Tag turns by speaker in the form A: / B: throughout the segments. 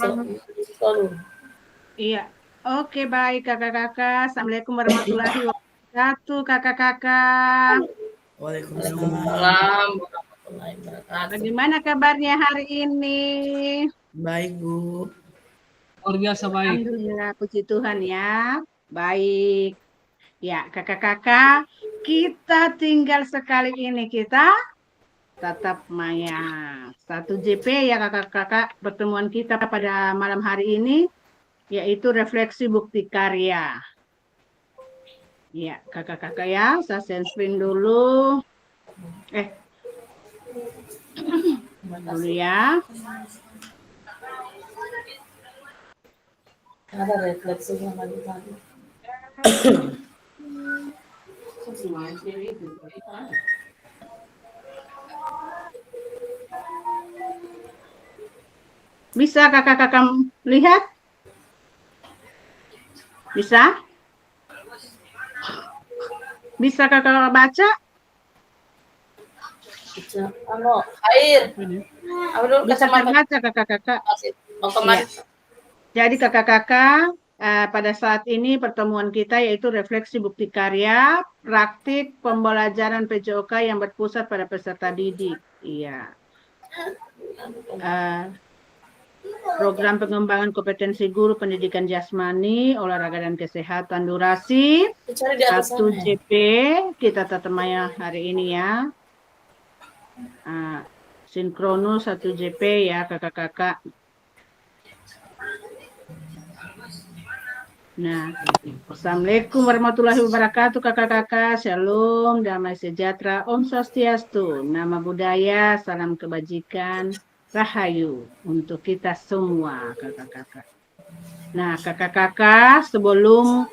A: selalu.
B: Iya. Oke, baik kakak-kakak. Assalamualaikum warahmatullahi wabarakatuh, kakak-kakak.
A: Waalaikumsalam warahmatullahi wabarakatuh.
B: Bagaimana kabarnya hari ini?
A: Baik, Bu.
C: Luar biasa baik.
B: Alhamdulillah, puji Tuhan ya. Baik. Ya, kakak-kakak, kita tinggal sekali ini kita tatap maya. 1JP ya kakak-kakak, pertemuan kita pada malam hari ini yaitu refleksi bukti karya. Ya, kakak-kakak ya, saya share screen dulu. Dulu ya.
A: Ada refleksinya lagi.
B: Bisa kakak-kakak lihat? Bisa? Bisa kakak baca?
A: Air.
B: Bisa terbaca kakak-kakak. Ya. Jadi kakak-kakak, pada saat ini pertemuan kita yaitu refleksi bukti karya, praktik pembelajaran PJOK yang berpusat pada peserta didik. Iya. Program pengembangan kompetensi guru pendidikan jasmani, olahraga dan kesehatan, durasi 1JP, kita tatap maya hari ini ya. Sinkronus 1JP ya kakak-kakak. Nah, Assalamualaikum warahmatullahi wabarakatuh kakak-kakak. Shalom, damai sejahtera, Om Swastiastu, nama budaya, salam kebajikan, rahayu untuk kita semua kakak-kakak. Nah, kakak-kakak, sebelum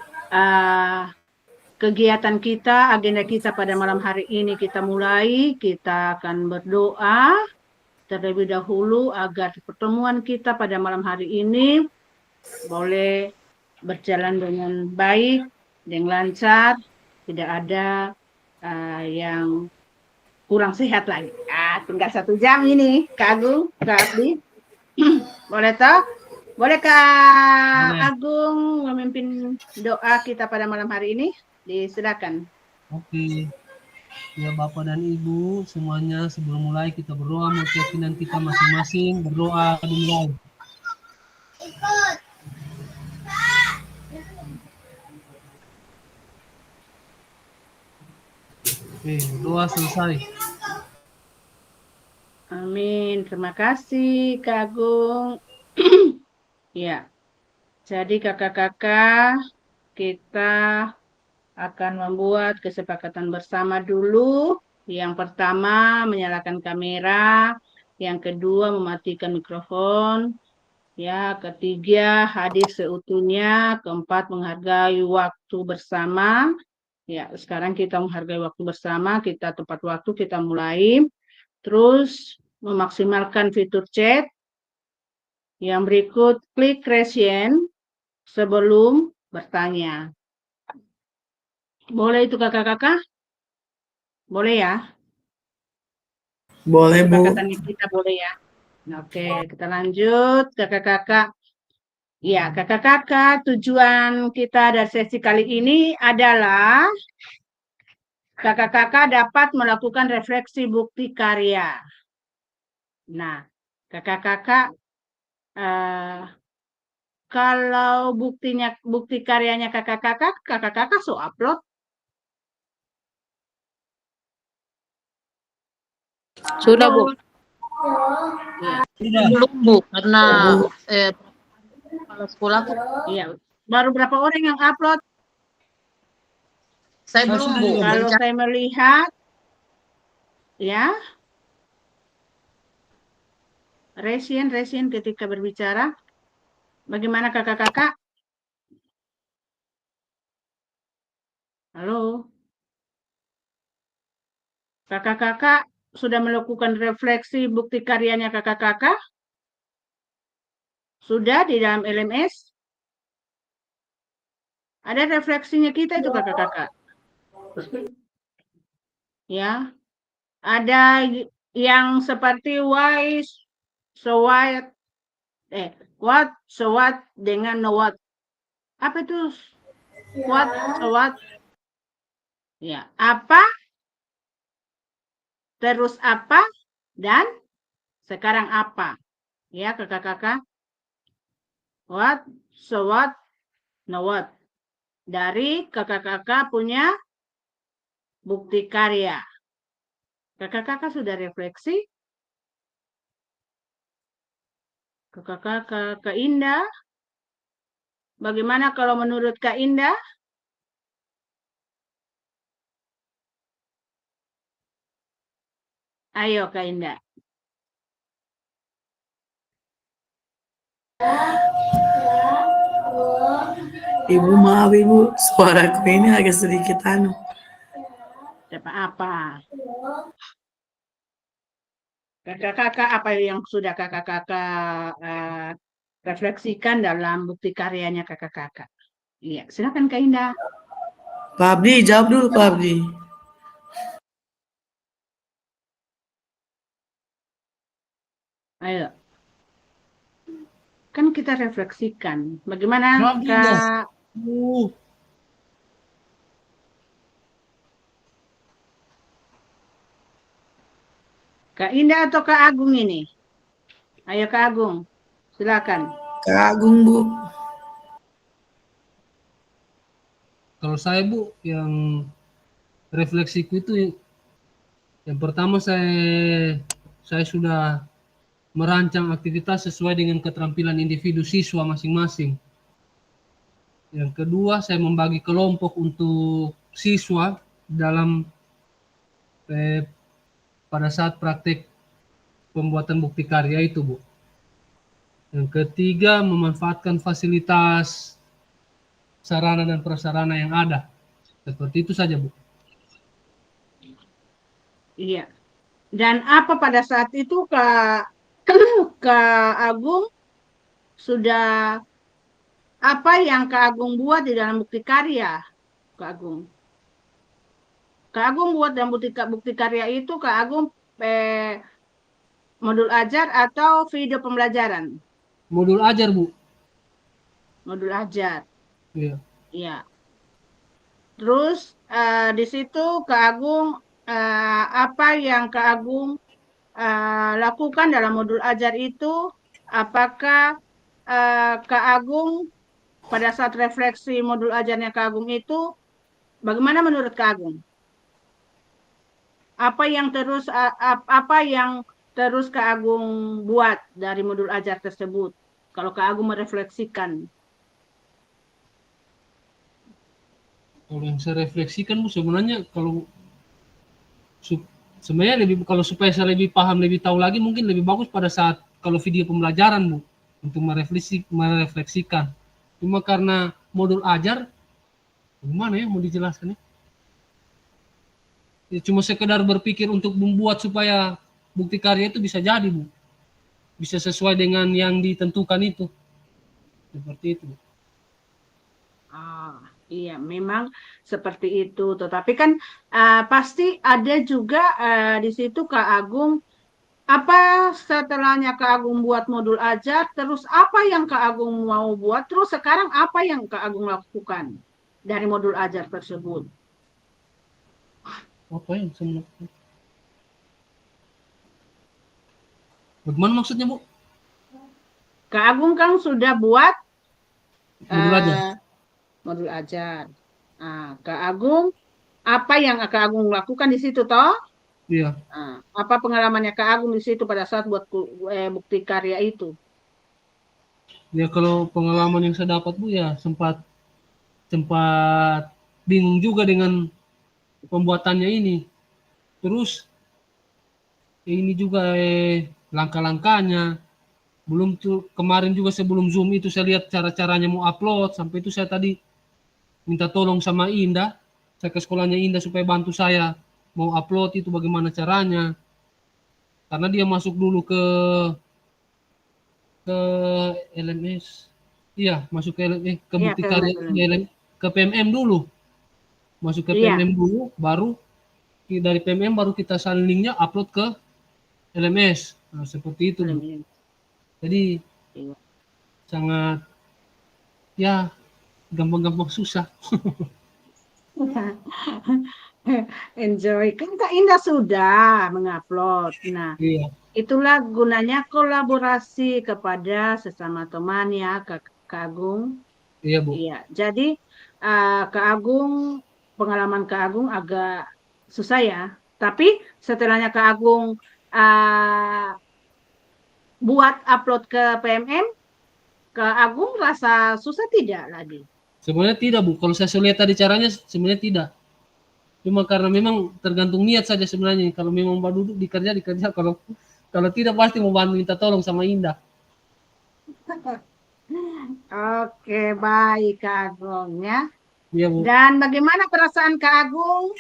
B: kegiatan kita, agenda kita pada malam hari ini kita mulai, kita akan berdoa terlebih dahulu agar pertemuan kita pada malam hari ini boleh berjalan dengan baik, dengan lancar, tidak ada yang kurang sehat lagi. Tinggal 1 jam ini, Kak Agung, Kak Abdi. Boleh toh? Boleh Kak Agung memimpin doa kita pada malam hari ini? Disilakan.
C: Oke. Ya Bapak dan Ibu, semuanya sebelum mulai kita berdoa menurut keyakinan kita masing-masing. Berdoa dimulai. Oke, doa selesai.
B: Amin. Terima kasih Kak Agung. Ya. Jadi kakak-kakak, kita akan membuat kesepakatan bersama dulu. Yang pertama, menyalakan kamera. Yang kedua, mematikan mikrofon. Ya, ketiga, hadir seutuhnya. Keempat, menghargai waktu bersama. Ya, sekarang kita menghargai waktu bersama. Kita tepat waktu, kita mulai. Terus, memaksimalkan fitur chat. Yang berikut, klik raise hand sebelum bertanya. Boleh itu kakak-kakak? Boleh ya?
A: Boleh, Bu.
B: Kesepakatan kita boleh ya? Oke, kita lanjut kakak-kakak. Ya, kakak-kakak, tujuan kita dari sesi kali ini adalah kakak-kakak dapat melakukan refleksi bukti karya. Nah, kakak-kakak, kalau bukti karyanya kakak-kakak so upload.
D: Sudah, Bu.
B: Ya.
D: Belum, Bu, karena kalau sekolah tuh.
B: Iya, baru berapa orang yang upload?
D: Saya belum, Bu.
B: Kalau saya melihat, ya, Resin ketika berbicara. Bagaimana kakak-kakak? Halo? Kakak-kakak sudah melakukan refleksi bukti karyanya kakak-kakak? Sudah di dalam LMS? Ada refleksinya kita itu kakak-kakak. Ya. Ada yang seperti why, so why, what, so what dengan no what. Apa itu what, so what? Ya, apa, terus apa, dan sekarang apa. Ya, kakak-kakak. What, so what, no what. Dari kakak-kakak punya bukti karya. Kakak-kakak sudah refleksi? Kakak-kakak, Kak Indah? Bagaimana kalau menurut Kak Indah? Ayo Kak Indah.
A: Ibu maaf ibu, suaraku ini agak sedikit anu.
B: Apa? Kakak-kakak apa yang sudah kakak-kakak refleksikan dalam bukti karyanya kakak-kakak? Iya, silakan Kak Indah.
A: Pak Abdi, jawab dulu Pak Abdi.
B: Ayo. Kan kita refleksikan. Bagaimana
C: Jawab,
B: Kak?
C: Indah.
B: Kak Indah atau Kak Agung ini? Ayo Kak Agung, silakan.
A: Kak Agung Bu.
C: Kalau saya Bu, yang refleksiku itu yang pertama saya sudah merancang aktivitas sesuai dengan keterampilan individu siswa masing-masing. Yang kedua, saya membagi kelompok untuk siswa dalam pada saat praktek pembuatan bukti karya itu, Bu. Yang ketiga, memanfaatkan fasilitas sarana dan prasarana yang ada. Seperti itu saja, Bu.
B: Iya. Dan apa pada saat itu Kak Agung sudah apa yang Kak Agung buat di dalam bukti karya, Kak Agung? Kak Agung buat dalam bukti karya itu Kak Agung modul ajar atau video pembelajaran?
C: Modul ajar, Bu.
B: Modul ajar.
C: Iya.
B: Iya. Terus di situ Kak Agung apa yang Kak Agung lakukan dalam modul ajar itu? Apakah Kak Agung pada saat refleksi modul ajarnya Kak Agung itu, bagaimana menurut Kak Agung? Apa yang terus Kak Agung buat dari modul ajar tersebut? Kalau Kak Agung merefleksikan.
C: Kalau yang saya refleksikan, Bu, sebenarnya sebenarnya kalau supaya saya lebih paham, lebih tahu lagi, mungkin lebih bagus pada saat kalau video pembelajaran, Bu, untuk merefleksikan. Cuma karena modul ajar, gimana ya mau dijelaskan ya? Cuma sekedar berpikir untuk membuat supaya bukti karya itu bisa jadi, Bu. Bisa sesuai dengan yang ditentukan itu. Seperti itu.
B: Iya, memang seperti itu. Tetapi kan pasti ada juga di situ Kak Agung, apa setelahnya Kak Agung buat modul ajar, terus apa yang Kak Agung mau buat, terus sekarang apa yang Kak Agung lakukan dari modul ajar tersebut?
C: Apa yang saya lakukan? Bagaimana maksudnya, Bu?
B: Kak Agung kan sudah buat
C: Modul ajar.
B: Modul ajar. Kak Agung, apa yang Kak Agung lakukan di situ toh?
C: Iya.
B: Apa pengalamannya Kak Agung di situ pada saat buat bukti karya itu?
C: Ya kalau pengalaman yang saya dapat, Bu, ya sempat bingung juga dengan pembuatannya ini. Terus ini juga langkah-langkahnya. Belum tuh kemarin juga sebelum Zoom itu saya lihat cara-caranya mau upload, sampai itu saya tadi minta tolong sama Indah, saya ke sekolahnya Indah supaya bantu saya mau upload itu bagaimana caranya. Karena dia masuk dulu ke LMS. Iya, masuk ke LMS, ke bukti karya ke PMM dulu. Masuk ke PMM dulu, baru dari PMM baru kita salin linknya upload ke LMS. Nah, seperti itu. Jadi sangat ya gampang-gampang susah.
B: Enjoy. Kan Kak Indah sudah mengupload. Nah,
C: Iya,
B: itulah gunanya kolaborasi kepada sesama teman ya, Kak Agung.
C: iya Bu.
B: Iya, jadi Kak Agung, pengalaman Kak Agung agak susah ya. Tapi setelahnya Kak Agung uh, buat upload ke PMM, Kak Agung rasa susah tidak lagi?
C: Sebenarnya tidak Bu, kalau saya lihat tadi caranya sebenarnya tidak. Cuma karena memang tergantung niat saja sebenarnya. Kalau memang mau duduk dikerja, kalau kalau tidak pasti mau bantu minta tolong sama Indah.
B: Oke, baik Kak Agung ya.
C: Iya Bu.
B: Dan bagaimana perasaan Kak Agung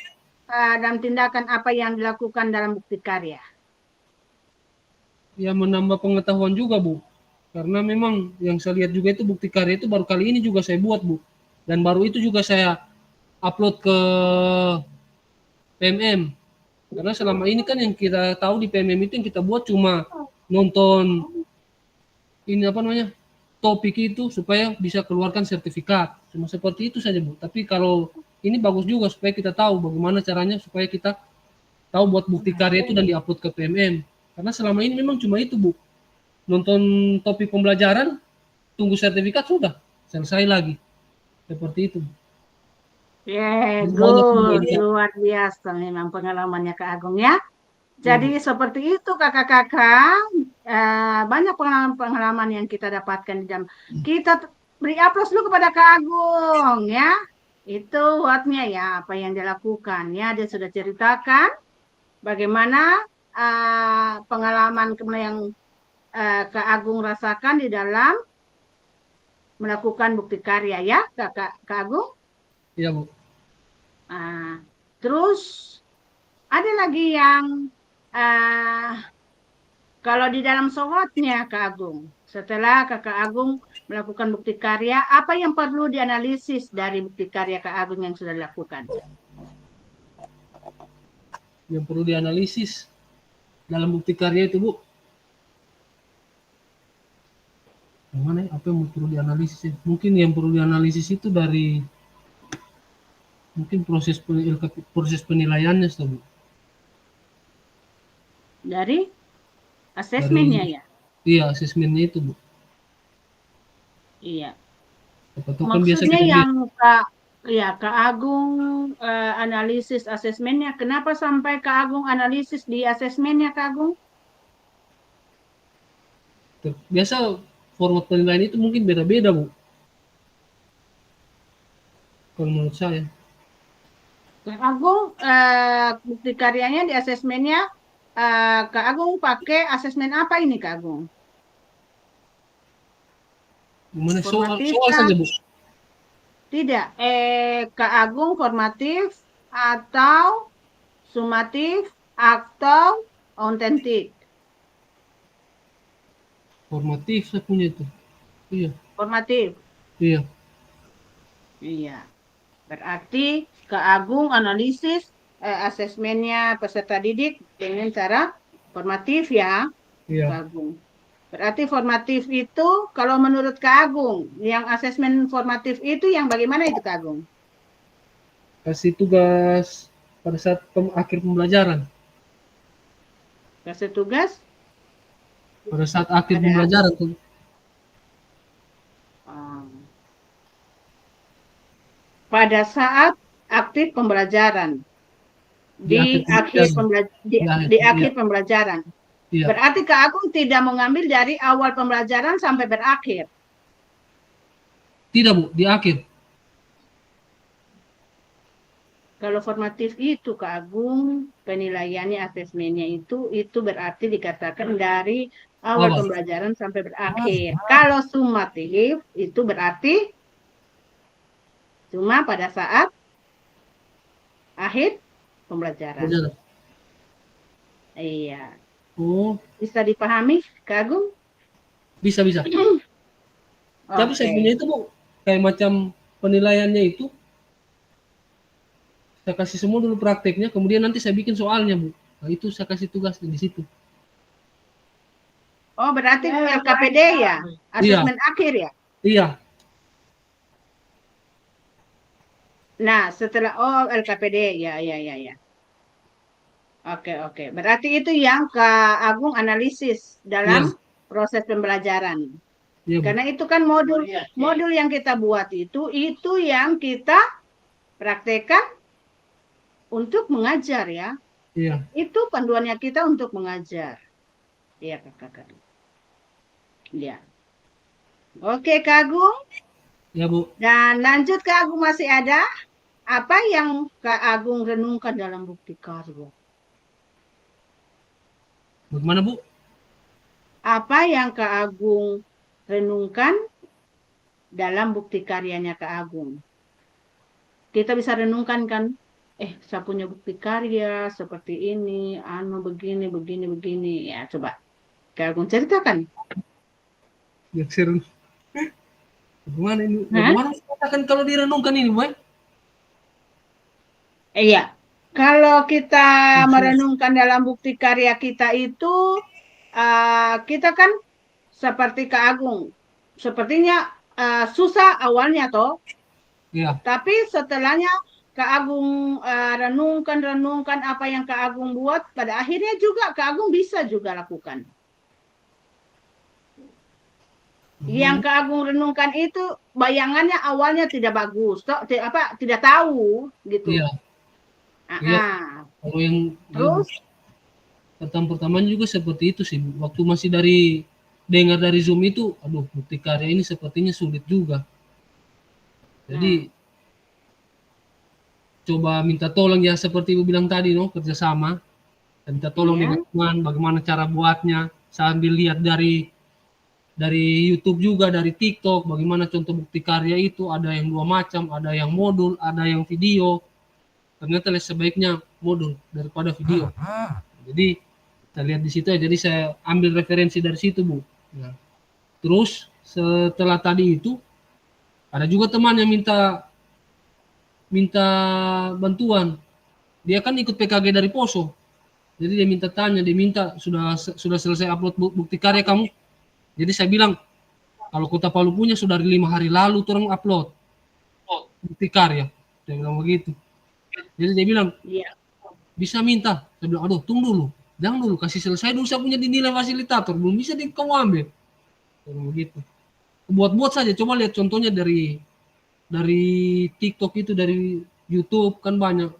B: dalam tindakan apa yang dilakukan dalam bukti karya?
C: Ya menambah pengetahuan juga Bu. Karena memang yang saya lihat juga itu bukti karya itu baru kali ini juga saya buat Bu. Dan baru itu juga saya upload ke PMM. Karena selama ini kan yang kita tahu di PMM itu yang kita buat cuma nonton ini apa namanya topik itu supaya bisa keluarkan sertifikat. Cuma seperti itu saja Bu. Tapi kalau ini bagus juga supaya kita tahu bagaimana caranya supaya kita tahu buat bukti karya itu dan diupload ke PMM. Karena selama ini memang cuma itu Bu. Nonton topik pembelajaran, tunggu sertifikat sudah selesai lagi. Seperti itu.
B: Yeah,
C: Jadi banyak
B: good.
C: juga.
B: Luar biasa memang pengalamannya Kak Agung ya. Jadi seperti itu kakak-kakak, banyak pengalaman-pengalaman yang kita dapatkan di dalam. Kita beri aplaus dulu kepada Kak Agung ya. Itu buatnya ya, apa yang dia lakukan ya. Dia sudah ceritakan bagaimana pengalaman yang Kak Agung rasakan di dalam melakukan bukti karya ya, Kak Agung.
C: Iya Bu.
B: Terus ada lagi yang kalau di dalam sholatnya Kak Agung, setelah Kakak Agung melakukan bukti karya, apa yang perlu dianalisis dari bukti karya Kak Agung yang sudah dilakukan?
C: Yang perlu dianalisis dalam bukti karya itu Bu. Gimana ya? Apa yang perlu dianalisis? Mungkin yang perlu dianalisis itu dari mungkin proses penilaiannya Bu.
B: Dari asesmennya ya?
C: Iya, asesmennya itu Bu.
B: Iya.
C: Kan biasa
B: Maksudnya
C: kita
B: yang Kak Agung analisis asesmennya, kenapa sampai Kak Agung analisis di asesmennya Kak Agung?
C: biasa format penilaian itu mungkin beda-beda Bu. Kalau menurut saya.
B: Kak Agung bukti karyanya di asesmennya Kak Agung pakai asesmen apa ini Kak Agung?
C: Gimana soal
B: Formatif
C: saja Bu?
B: Tidak, Kak Agung formatif atau sumatif atau autentik?
C: Formatif saya punya itu. Iya.
B: Formatif.
C: Iya.
B: Iya. Berarti Kak Agung analisis asesmennya peserta didik dengan cara formatif ya,
C: Iya.
B: Kak Agung. Berarti formatif itu kalau menurut Kak Agung, yang asesmen formatif itu yang bagaimana itu Kak Agung?
C: Kasih tugas pada saat akhir pembelajaran.
B: Kasih tugas?
C: Pada saat akhir pembelajaran tuh.
B: Pada saat aktif pembelajaran. Di akhir pembelajaran. Iya. Berarti Kak Agung tidak mengambil dari awal pembelajaran sampai berakhir.
C: Tidak Bu, di akhir.
B: Kalau formatif itu Kak Agung, penilaiannya asesmennya itu berarti dikatakan dari awal pembelajaran sampai berakhir. Kalau sumatif itu berarti cuma pada saat akhir pembelajaran. Iya.
C: Oh.
B: Bisa dipahami Kak Agung?
C: Bisa. Tapi saya punya itu Bu, kayak macam penilaiannya itu saya kasih semua dulu prakteknya, kemudian nanti saya bikin soalnya Bu. Nah, itu saya kasih tugas di situ.
B: Oh, berarti LKPD ya? Asesmen akhir ya?
C: Iya,
B: Nah, setelah LKPD ya. Oke. Berarti itu yang Kak Agung analisis
C: iya,
B: dalam proses pembelajaran.
C: iya, Bu.
B: Karena itu kan modul yang kita buat itu yang kita praktekkan untuk mengajar ya.
C: Iya,
B: Itu panduannya kita untuk mengajar. Iya, Kakak. Iya. Oke, Kak Agung.
C: iya, Bu.
B: Dan lanjut Kak Agung masih ada? Apa yang Kak Agung renungkan dalam bukti karya?
C: Bagaimana, Bu?
B: Apa yang Kak Agung renungkan dalam bukti karyanya Kak Agung? Kita bisa renungkan kan, saya punya bukti karya seperti ini, begini. Ya, coba Kak Agung ceritakan.
C: Ya, bagaimana ini?
B: Hah?
C: Bagaimana katakan kalau direnungkan ini, Bu?
B: Iya, kalau kita
C: Khusus.
B: merenungkan dalam bukti karya kita itu, kita kan seperti Kak Agung, sepertinya susah awalnya toh,
C: Iya,
B: tapi setelahnya Kak Agung renungkan apa yang Kak Agung buat, pada akhirnya juga Kak Agung bisa juga lakukan. Yang
C: bagaimana?
B: Kak Agung renungkan itu bayangannya awalnya tidak bagus, toh, tidak tahu gitu.
C: Iya,
B: Ah,
C: iya.
B: ah.
C: Kalau yang iya, Bu.
B: Terus,
C: Pertama-pertama juga seperti itu sih, Bu. Waktu masih dengar dari Zoom itu, aduh, bukti karya ini sepertinya sulit juga.
B: nah,
C: Jadi coba minta tolong ya seperti Ibu bilang tadi, no, kerjasama. Minta tolong
B: iya,
C: dengan teman, bagaimana cara buatnya, sambil lihat dari YouTube juga, dari TikTok, bagaimana contoh bukti karya itu, ada yang 2 macam, ada yang modul, ada yang video. Ternyata sebaiknya modul daripada video. Jadi saya lihat di situ ya, jadi saya ambil referensi dari situ, Bu. Nah, terus setelah tadi itu ada juga teman yang minta minta bantuan. Dia kan ikut PKG dari Poso. Jadi dia minta tanya, dia minta sudah selesai upload bukti karya kamu. Jadi saya bilang kalau Kota Palu punya sudah 5 hari lalu turun upload bukti karya. Dia bilang begitu. Jadi dia bilang
B: iya.
C: bisa minta. Saya bilang aduh tunggu dulu, jangan dulu kasih selesai dulu saya punya dinilai fasilitator belum bisa kamu ambil. Dia bilang begitu. Buat-buat saja, coba lihat contohnya dari TikTok itu, dari YouTube kan banyak.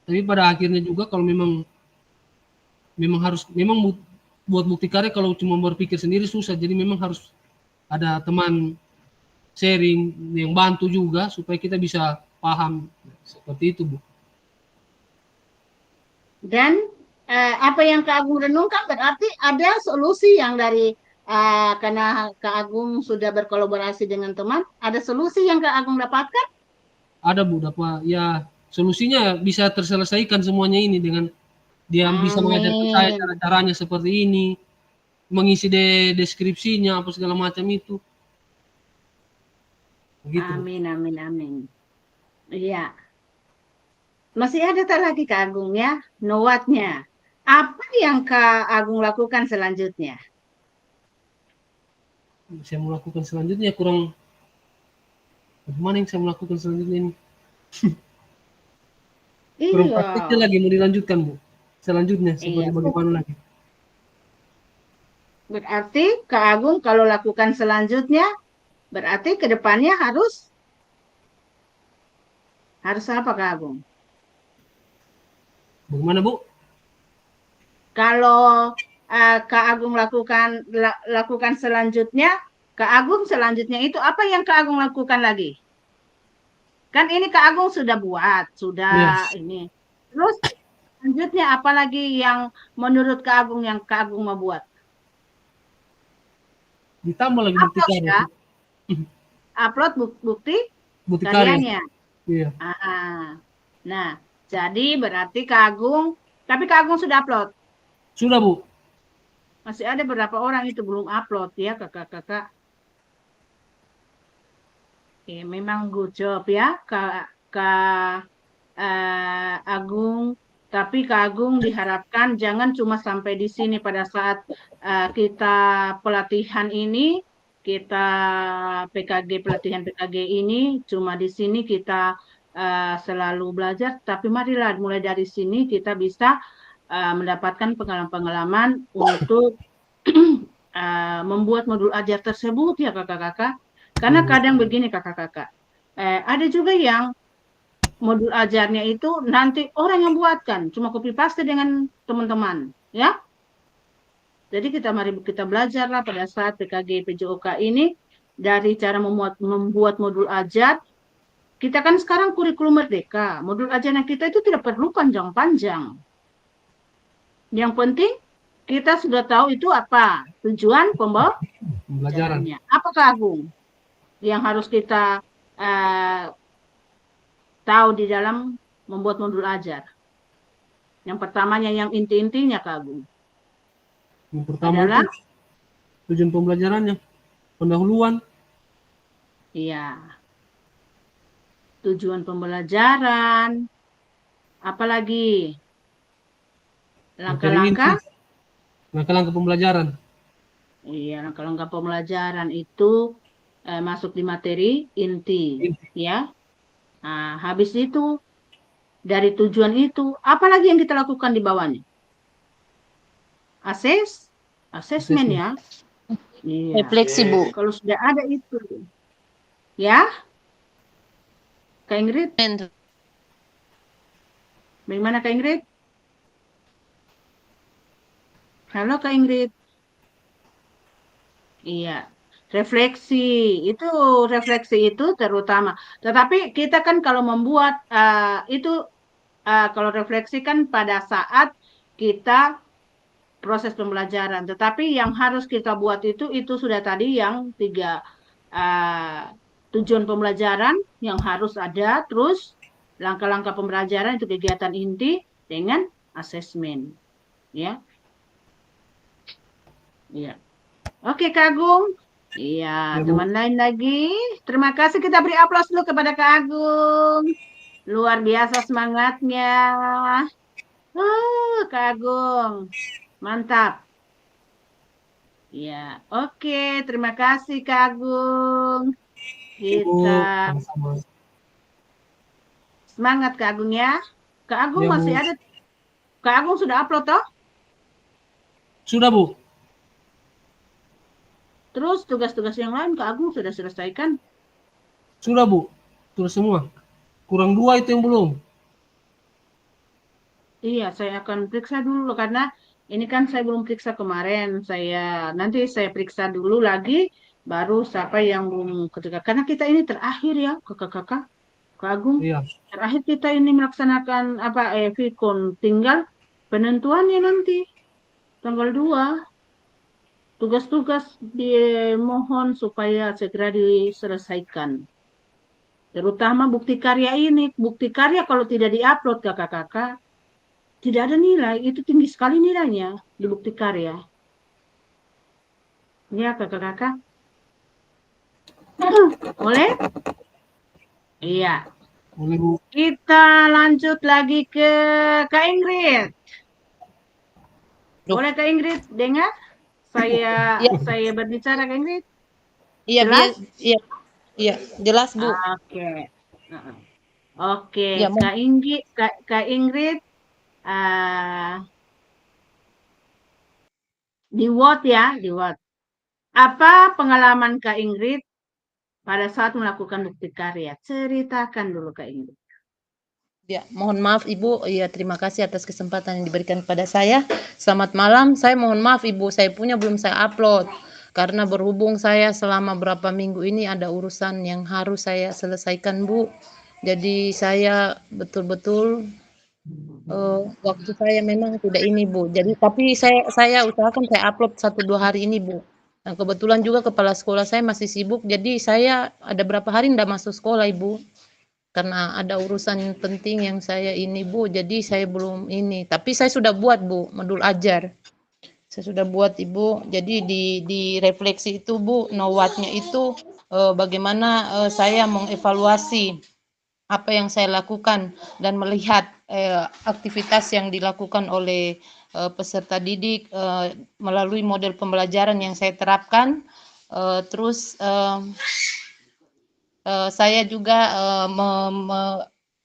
C: Tapi pada akhirnya juga kalau memang memang buat bukti karya kalau cuma berpikir sendiri susah. Jadi memang harus ada teman sharing yang bantu juga supaya kita bisa paham seperti itu, Bu.
B: Dan apa yang Kak Agung renungkan berarti ada solusi yang dari karena Kak Agung sudah berkolaborasi dengan teman, ada solusi yang Kak Agung dapatkan?
C: Ada, Bu, dapat ya solusinya bisa terselesaikan semuanya ini dengan dia bisa mengajarkan saya
B: Amin.
C: cara-caranya seperti ini, mengisi deskripsinya apa segala macam itu. Begitu, Bu.
B: Amin. Iya. Masih ada tak lagi Kak Agung ya, Nowatnya. Apa yang Kak Agung lakukan selanjutnya?
C: Saya melakukan selanjutnya kurang bagaimana yang saya melakukan selanjutnya ini? Kurang
B: Iya,
C: praktiknya lagi mau dilanjutkan, Bu. Selanjutnya seperti
B: iya.
C: bagaimana lagi?
B: Berarti Kak Agung kalau lakukan selanjutnya, berarti ke depannya harus apa Kak Agung?
C: Bagaimana, Bu?
B: Kalau Kak Agung lakukan selanjutnya, Kak Agung selanjutnya itu apa yang Kak Agung lakukan lagi? Kan ini Kak Agung sudah buat,
C: Iya,
B: sudah ini. Terus selanjutnya apa lagi yang menurut Kak Agung yang Kak Agung mau buat?
C: ditambah lagi bukti
B: Upload
C: karya.
B: ya, upload bukti
C: Bukti karya.
B: karyanya.
C: Iya.
B: Nah, jadi berarti Kak Agung, tapi Kak Agung sudah upload.
C: Sudah, Bu.
B: Masih ada beberapa orang itu belum upload ya kakak-kakak. Memang good job ya Kak Agung Tapi Kak Agung diharapkan jangan cuma sampai di sini pada saat kita pelatihan ini, kita pelatihan PKG ini, cuma di sini kita selalu belajar, tapi marilah mulai dari sini kita bisa mendapatkan pengalaman-pengalaman untuk membuat modul ajar tersebut ya kakak-kakak. Karena kadang begini kakak-kakak, ada juga yang modul ajarnya itu nanti orang yang buatkan, cuma copy paste dengan teman-teman, ya. Jadi mari kita belajarlah pada saat PKG PJOK ini dari cara membuat modul ajar. Kita kan sekarang kurikulum merdeka, modul ajarnya kita itu tidak perlu panjang-panjang. Yang penting kita sudah tahu itu apa tujuan pembelajarannya. Apakah Agung yang harus kita tahu di dalam membuat modul ajar? Yang pertamanya yang inti-intinya Kak Agung.
C: Yang pertama
B: adalah
C: itu tujuan pembelajarannya, pendahuluan.
B: Iya. Tujuan pembelajaran. Apalagi? Langkah-langkah?
C: Langkah-langkah pembelajaran.
B: Iya, langkah-langkah pembelajaran itu masuk di materi inti. Ya. Nah, habis itu dari tujuan itu, apalagi yang kita lakukan di bawahnya? Asesmen ya. Iya.
D: Refleksi, Bu.
B: Kalau sudah ada itu. Ya? Kak Ingrid? Bagaimana Kak Ingrid? Halo Kak Ingrid. Iya. Refleksi itu terutama. Tetapi kita kan kalau membuat kalau refleksi kan pada saat kita proses pembelajaran. Tetapi yang harus kita buat itu sudah tadi yang 3 tujuan pembelajaran yang harus ada, terus langkah-langkah pembelajaran itu kegiatan inti dengan asesmen. Ya. Iya. Oke Kak Agung. Iya, teman lain lagi. Terima kasih, kita beri aplaus dulu kepada Kak Agung. Luar biasa semangatnya. Kak Agung. Mantap. Ya, oke. Terima kasih Kak Agung. Kita semangat Kak Agung ya. Kak Agung masih ada. Kak Agung sudah upload toh?
C: Sudah, Bu.
B: Terus tugas-tugas yang lain Kak Agung sudah selesaikan?
C: Sudah, Bu. Sudah semua. Kurang 2 itu yang belum.
B: Iya, saya akan periksa dulu karena ini kan saya belum periksa kemarin. Nanti saya periksa dulu lagi, baru siapa yang belum ketika. Karena kita ini terakhir ya, kakak-kakak, Kak Agung.
C: Iya.
B: Terakhir kita ini melaksanakan Vicon. Tinggal penentuannya nanti tanggal 2. Tugas-tugas dimohon supaya segera diselesaikan. Terutama bukti karya ini. Bukti karya kalau tidak diupload kakak-kakak, tidak ada nilai, itu tinggi sekali nilainya di bukti karya. Ya, kakak-kakak. Boleh? Iya.
C: Boleh, Bu.
B: Kita lanjut lagi ke Kak Ingrid. Boleh Kak Ingrid dengar? Saya berbicara Kak Ingrid?
D: Iya,
B: jelas?
D: Iya, jelas Bu.
B: Oke. Oke,
D: Ya,
B: Kak Ingrid, di Word ya, di Word. Apa pengalaman Kak Ingrid pada saat melakukan bukti karya? Ceritakan dulu Kak Ingrid.
D: Ya, mohon maaf Ibu. Iya, terima kasih atas kesempatan yang diberikan kepada saya. Selamat malam. Saya mohon maaf Ibu, saya punya belum saya upload. Karena berhubung saya selama berapa minggu ini ada urusan yang harus saya selesaikan Bu. Jadi saya betul-betul waktu saya memang tidak ini Bu. Jadi tapi saya usahakan saya upload 1-2 hari ini Bu. Nah, kebetulan juga kepala sekolah saya masih sibuk. Jadi saya ada berapa hari tidak masuk sekolah Ibu. Karena ada urusan penting yang saya ini Bu, jadi saya belum ini. Tapi saya sudah buat Bu, modul ajar. Saya sudah buat Ibu. Jadi di refleksi itu Bu, know what-nya itu bagaimana saya mengevaluasi apa yang saya lakukan dan melihat aktivitas yang dilakukan oleh peserta didik melalui model pembelajaran yang saya terapkan. Terus saya juga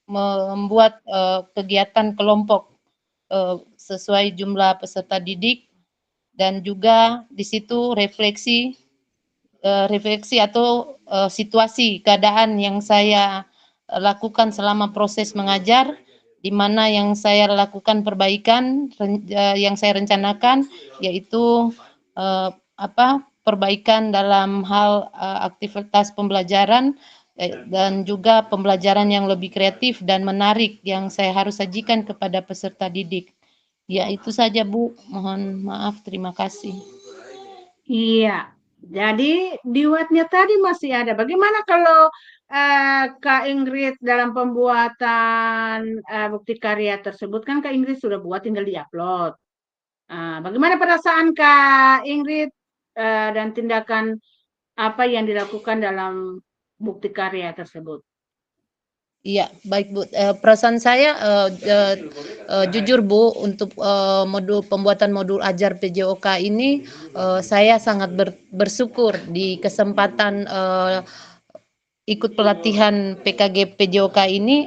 D: membuat kegiatan kelompok sesuai jumlah peserta didik, dan juga di situ refleksi atau situasi keadaan yang saya lakukan selama proses mengajar, di mana yang saya lakukan perbaikan yang saya rencanakan yaitu perbaikan dalam hal aktivitas pembelajaran dan juga pembelajaran yang lebih kreatif dan menarik yang saya harus sajikan kepada peserta didik. Ya, itu saja Bu. Mohon maaf, terima kasih.
B: Iya, jadi di Wattnya tadi masih ada. Bagaimana kalau Kak Ingrid dalam pembuatan bukti karya tersebut, kan Kak Ingrid sudah buat, tinggal diupload. Bagaimana perasaan Kak Ingrid dan tindakan apa yang dilakukan dalam bukti karya tersebut?
D: Iya, baik Bu. Perasaan saya jujur Bu, untuk pembuatan modul ajar PJOK ini saya sangat bersyukur di kesempatan ikut pelatihan PKG PJOK ini.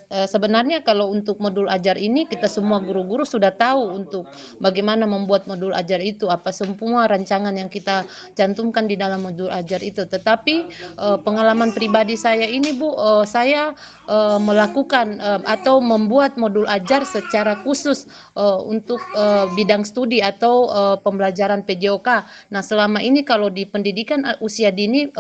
D: Sebenarnya kalau untuk modul ajar ini kita semua guru-guru sudah tahu untuk bagaimana membuat modul ajar itu, apa semua rancangan yang kita cantumkan di dalam modul ajar itu. Tetapi pengalaman pribadi saya ini Bu, saya melakukan atau membuat modul ajar secara khusus untuk bidang studi atau pembelajaran PJOK. Nah, selama ini kalau di pendidikan usia dini,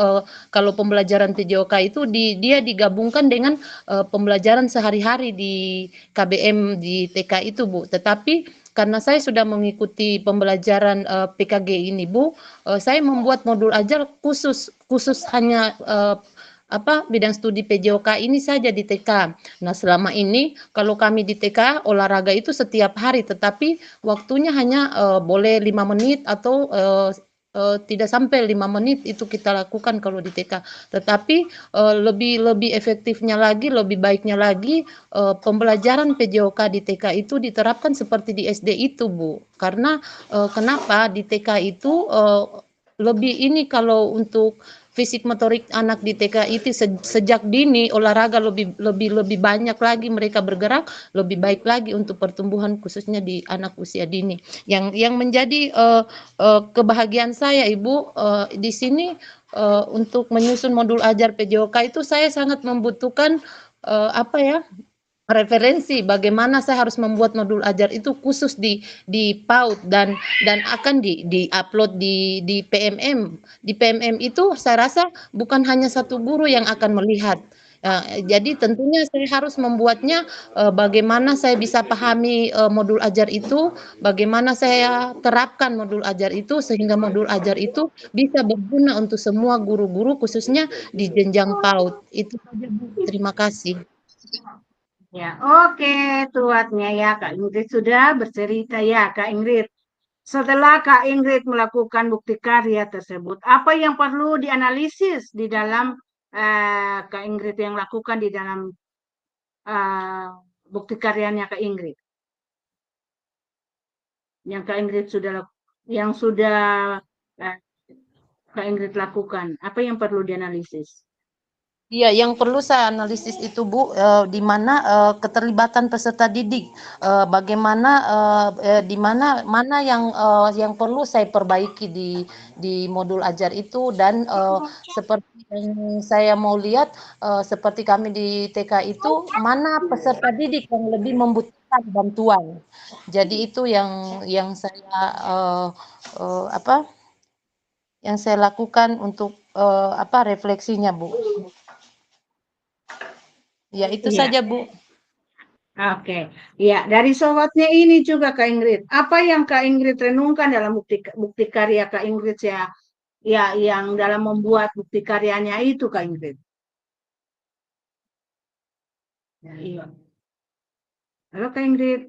D: kalau pembelajaran PJOK itu dia digabungkan dengan pembelajaran sehari-hari di KBM di TK itu Bu. Tetapi karena saya sudah mengikuti pembelajaran PKG ini Bu, saya membuat modul ajar khusus hanya bidang studi PJOK ini saja di TK. Nah, selama ini kalau kami di TK olahraga itu setiap hari, tetapi waktunya hanya boleh 5 menit atau tidak sampai 5 menit itu kita lakukan kalau di TK. Tetapi lebih efektifnya lagi, lebih baiknya lagi pembelajaran PJOK di TK itu diterapkan seperti di SD itu Bu. Karena kenapa di TK itu lebih ini, kalau untuk fisik motorik anak di TK itu sejak dini olahraga lebih banyak lagi mereka bergerak, lebih baik lagi untuk pertumbuhan khususnya di anak usia dini. Yang menjadi kebahagiaan saya Ibu di sini untuk menyusun modul ajar PJOK itu saya sangat membutuhkan referensi bagaimana saya harus membuat modul ajar itu khusus di PAUD dan akan di-upload di PMM. Di PMM itu saya rasa bukan hanya satu guru yang akan melihat. Jadi tentunya saya harus membuatnya bagaimana saya bisa pahami modul ajar itu, bagaimana saya terapkan modul ajar itu sehingga modul ajar itu bisa berguna untuk semua guru-guru khususnya di jenjang PAUD. Itu saja Bu. Terima kasih.
B: Ya, oke, tuatnya ya Kak Ingrid sudah bercerita ya Kak Ingrid. Setelah Kak Ingrid melakukan bukti karya tersebut, apa yang perlu dianalisis di dalam Kak Ingrid yang lakukan di dalam bukti karyanya Kak Ingrid? Yang Kak Ingrid sudah Kak Ingrid lakukan, apa yang perlu dianalisis?
D: Iya, yang perlu saya analisis itu Bu, di mana keterlibatan peserta didik, bagaimana di mana yang perlu saya perbaiki di modul ajar itu, dan seperti yang saya mau lihat, seperti kami di TK itu mana peserta didik yang lebih membutuhkan bantuan. Jadi itu yang saya yang saya lakukan untuk refleksinya Bu. Ya, itu
B: Ya.
D: saja Bu.
B: Oke, ya dari sobatnya ini juga Kak Ingrid. Apa yang Kak Ingrid renungkan dalam bukti karya Kak Ingrid ya yang dalam membuat bukti karyanya itu Kak Ingrid? Iya. Halo Kak Ingrid.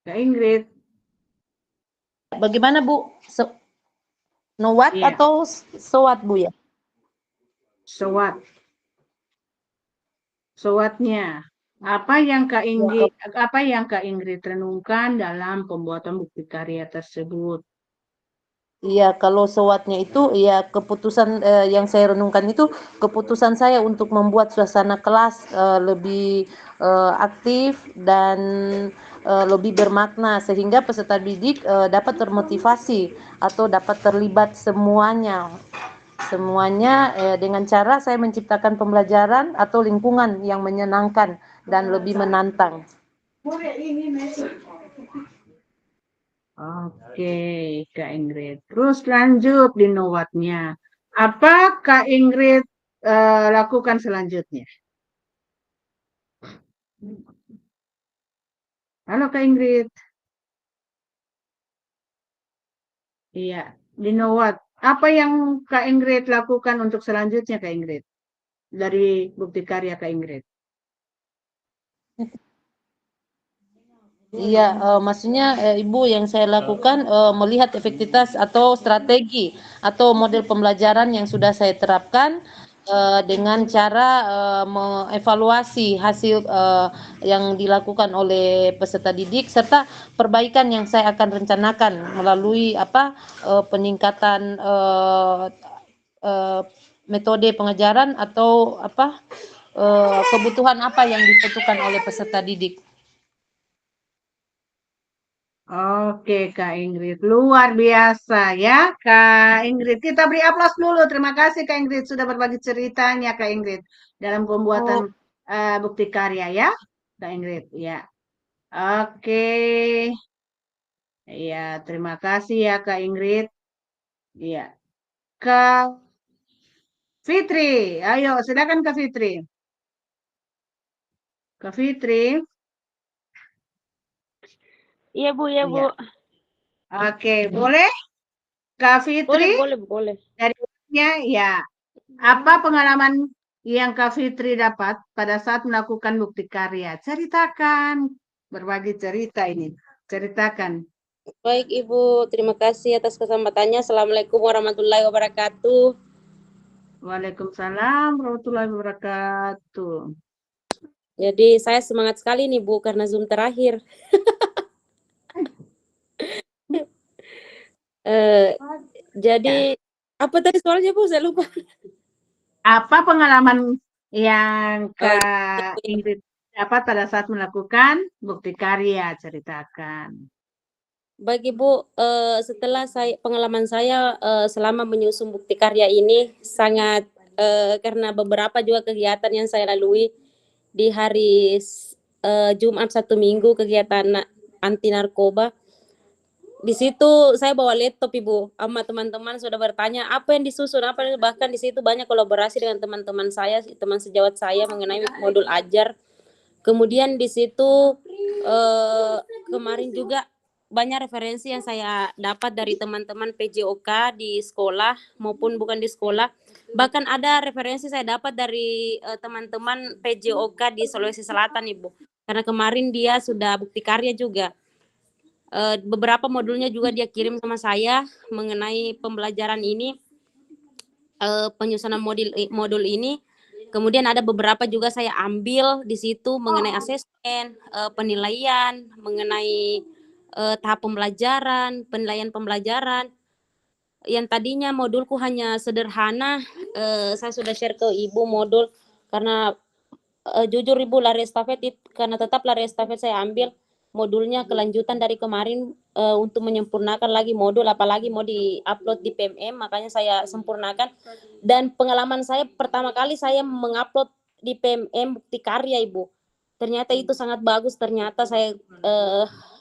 B: Kak Ingrid.
D: Bagaimana Bu? No what
B: Iya.
D: atau so what Bu ya?
B: So what? SWOT-nya. Apa yang Kak Ingrid renungkan dalam pembuatan bukti karya tersebut?
D: Iya, kalau SWOT-nya itu ya keputusan yang saya renungkan itu keputusan saya untuk membuat suasana kelas lebih aktif dan lebih bermakna sehingga peserta didik dapat termotivasi atau dapat terlibat semuanya dengan cara saya menciptakan pembelajaran atau lingkungan yang menyenangkan dan lebih menantang.
B: Oke, Kak Ingrid. Terus lanjut di NOWAT-nya. Apa Kak Ingrid lakukan selanjutnya? Halo Kak Ingrid. Iya, di NOWAT. Apa yang Kak Ingrid lakukan untuk selanjutnya Kak Ingrid? Dari bukti karya Kak Ingrid.
D: Iya, maksudnya Ibu yang saya lakukan melihat efektivitas atau strategi atau model pembelajaran yang sudah saya terapkan dengan cara mengevaluasi hasil yang dilakukan oleh peserta didik serta perbaikan yang saya akan rencanakan melalui peningkatan metode pengajaran atau kebutuhan apa yang dibutuhkan oleh peserta didik.
B: Oke, Kak Ingrid. Luar biasa ya, Kak Ingrid. Kita beri aplaus dulu. Terima kasih, Kak Ingrid, sudah berbagi ceritanya, Kak Ingrid, dalam pembuatan bukti karya ya, Kak Ingrid. Ya, oke. Ya, terima kasih ya, Kak Ingrid. Ya, Kak Fitri. Ayo, silakan Kak Fitri. Kak Fitri.
E: Iya Bu, ya Bu.
B: Oke, boleh? Kak Fitri?
E: Boleh.
B: Darinya, ya. Apa pengalaman yang Kak Fitri dapat pada saat melakukan bukti karya? Ceritakan, berbagi cerita ini. Ceritakan.
E: Baik Ibu, terima kasih atas kesempatannya. Assalamualaikum warahmatullahi wabarakatuh.
B: Waalaikumsalam warahmatullahi wabarakatuh.
E: Jadi saya semangat sekali nih Bu, karena Zoom terakhir. Jadi apa tadi soalnya Bu? Saya lupa.
B: Apa pengalaman yang Kak Ingrid dapat pada saat melakukan bukti karya? Ceritakan.
E: Baik Ibu, setelah pengalaman saya selama menyusun bukti karya ini sangat karena beberapa juga kegiatan yang saya lalui di hari Jumat Sabtu Minggu, kegiatan anti narkoba. Di situ saya bawa laptop Ibu, sama teman-teman sudah bertanya apa yang disusun, bahkan di situ banyak kolaborasi dengan teman-teman saya, teman sejawat saya mengenai modul ajar. Kemudian di situ kemarin juga banyak referensi yang saya dapat dari teman-teman PJOK di sekolah maupun bukan di sekolah. Bahkan ada referensi saya dapat dari teman-teman PJOK di Sulawesi Selatan Ibu. Karena kemarin dia sudah bukti karya juga. Beberapa modulnya juga dia kirim sama saya mengenai pembelajaran ini, penyusunan modul ini. Kemudian ada beberapa juga saya ambil di situ mengenai asesmen, penilaian, mengenai tahap pembelajaran, penilaian pembelajaran. Yang tadinya modulku hanya sederhana, saya sudah share ke Ibu modul karena jujur Ibu lari estafet karena tetap lari estafet saya ambil modulnya kelanjutan dari kemarin untuk menyempurnakan lagi modul, apalagi mau di-upload di PMM, makanya saya sempurnakan. Dan pengalaman saya pertama kali saya mengupload di PMM bukti karya Ibu. Ternyata itu sangat bagus, ternyata saya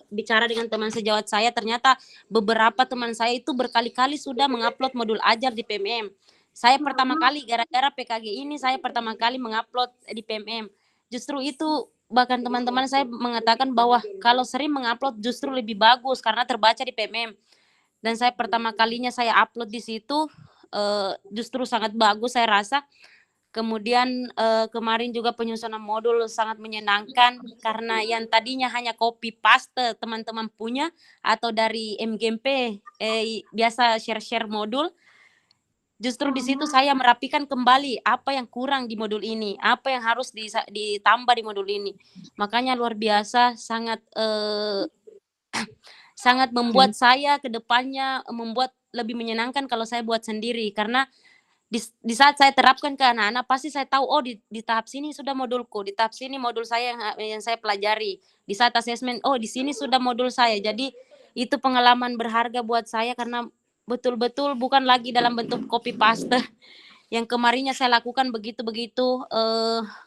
E: bicara dengan teman sejawat saya, ternyata beberapa teman saya itu berkali-kali sudah mengupload modul ajar di PMM. Saya pertama kali, gara-gara PKG ini, saya pertama kali mengupload di PMM. Justru itu, bahkan teman-teman saya mengatakan bahwa kalau sering mengupload justru lebih bagus karena terbaca di PMM. Dan saya pertama kalinya saya upload di situ, justru sangat bagus saya rasa. Kemudian kemarin juga penyusunan modul sangat menyenangkan karena yang tadinya hanya copy paste teman-teman punya atau dari MGMP biasa share-share modul. Justru di situ saya merapikan kembali apa yang kurang di modul ini, apa yang harus ditambah di modul ini. Makanya luar biasa, sangat sangat membuat saya ke depannya membuat lebih menyenangkan kalau saya buat sendiri, karena di saat saya terapkan ke anak-anak pasti saya tahu, oh di tahap sini sudah modulku, di tahap sini modul saya yang saya pelajari. Di saat asesmen, oh di sini sudah modul saya. Jadi itu pengalaman berharga buat saya karena betul-betul bukan lagi dalam bentuk copy paste yang kemarinnya saya lakukan begitu-begitu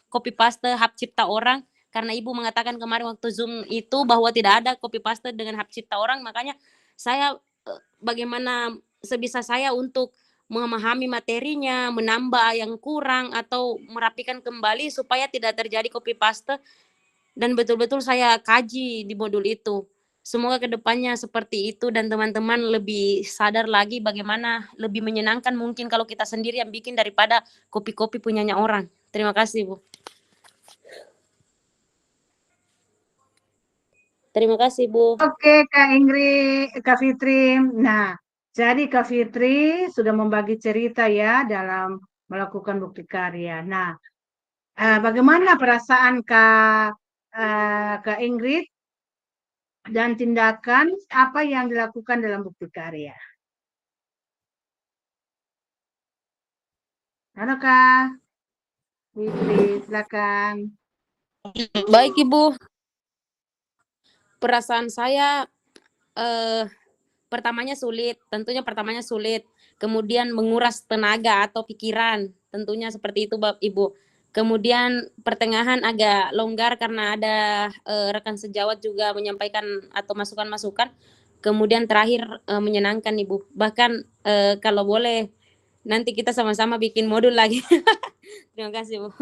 E: copy paste hak cipta orang, karena Ibu mengatakan kemarin waktu Zoom itu bahwa tidak ada copy paste dengan hak cipta orang, makanya saya bagaimana sebisa saya untuk memahami materinya, menambah yang kurang atau merapikan kembali supaya tidak terjadi copy paste, dan betul-betul saya kaji di modul itu. Semoga kedepannya seperti itu dan teman-teman lebih sadar lagi bagaimana lebih menyenangkan mungkin kalau kita sendiri yang bikin daripada kopi-kopi punyanya orang. Terima kasih, Bu. Terima kasih, Bu.
B: Oke, Kak Ingrid, Kak Fitri. Nah, jadi Kak Fitri sudah membagi cerita ya dalam melakukan bukti karya. Nah, bagaimana perasaan Kak Ingrid dan tindakan apa yang dilakukan dalam bukti karya? Halo Kak Fitri, silakan.
E: Baik, Ibu. Perasaan saya tentunya pertamanya sulit, kemudian menguras tenaga atau pikiran, tentunya seperti itu Ibu. Kemudian pertengahan agak longgar karena ada rekan sejawat juga menyampaikan atau masukan-masukan. Kemudian terakhir menyenangkan Ibu. Bahkan kalau boleh nanti kita sama-sama bikin modul lagi. Terima kasih Bu.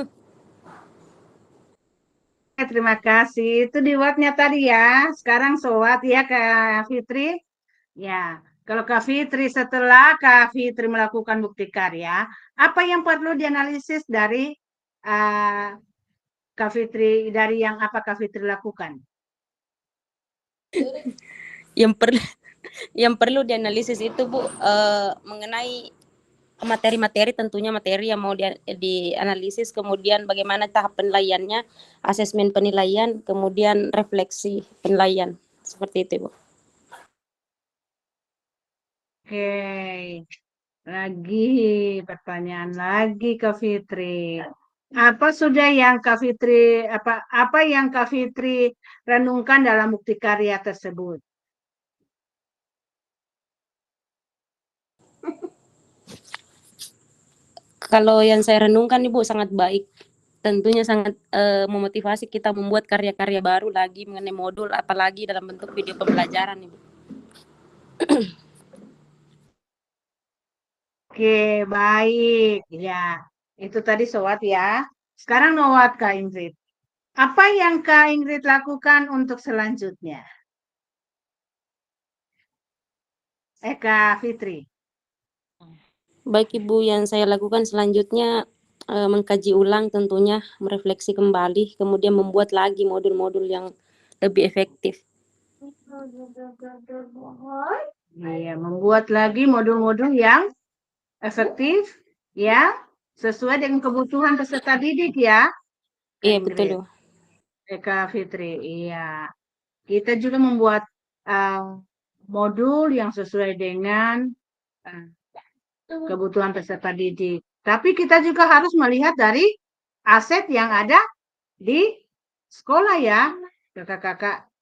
B: Terima kasih. Itu di Wattnya tadi ya. Sekarang sowat ya Kak Fitri. Ya, kalau Kak Fitri setelah Kak Fitri melakukan bukti karya, apa yang perlu dianalisis dari Kak Fitri, dari yang apa Kak Fitri lakukan?
E: Yang perlu dianalisis itu Bu mengenai materi-materi, tentunya materi yang mau dianalisis, kemudian bagaimana tahap penilaiannya, asesmen penilaian, kemudian refleksi penilaian, seperti itu Bu.
B: Oke, lagi pertanyaan lagi Kak Fitri. Apa sudah yang Kak Fitri apa yang Kak Fitri renungkan dalam bukti karya tersebut?
E: Kalau yang saya renungkan Ibu sangat baik. Tentunya sangat memotivasi kita membuat karya-karya baru lagi mengenai modul, apalagi dalam bentuk video pembelajaran Ibu.
B: Oke, baik. Ya, itu tadi Sowat ya. Sekarang Nowat Kak Ingrid. Apa yang Kak Ingrid lakukan untuk selanjutnya? Kak Fitri.
E: Baik Ibu, yang saya lakukan selanjutnya mengkaji ulang tentunya, merefleksi kembali, kemudian membuat lagi modul-modul yang lebih efektif.
B: Iya, membuat lagi modul-modul yang efektif, ya, sesuai dengan kebutuhan peserta didik ya.
E: Iya betul.
B: Kak Fitri, iya. Kita juga membuat modul yang sesuai dengan kebutuhan peserta didik. Tapi kita juga harus melihat dari aset yang ada di sekolah ya, kakak-kakak.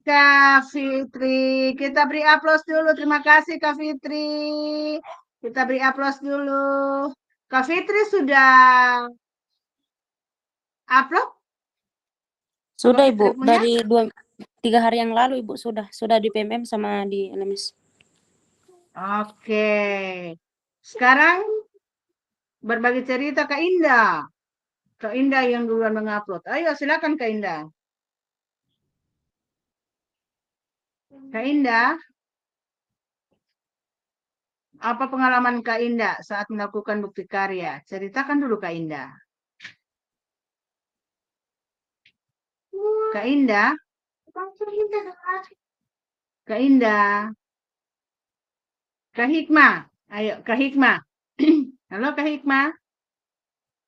B: Kak Fitri, kita beri aplaus dulu. Terima kasih Kak Fitri. Kita beri aplaus dulu. Kak Fitri sudah upload?
E: Sudah Ibu, dari 2-3 hari yang lalu Ibu sudah di PMM sama di LMS.
B: Oke. Sekarang berbagi cerita Kak Indah. Kak Indah yang duluan mengupload. Ayo silakan Kak Indah. Kak Indah, apa pengalaman Kak Indah saat melakukan bukti karya? Ceritakan dulu Kak Indah. Kak Indah. Kak Indah. Kak Hikmah. Ayo, Kak Hikmah. Halo, Kak Hikmah.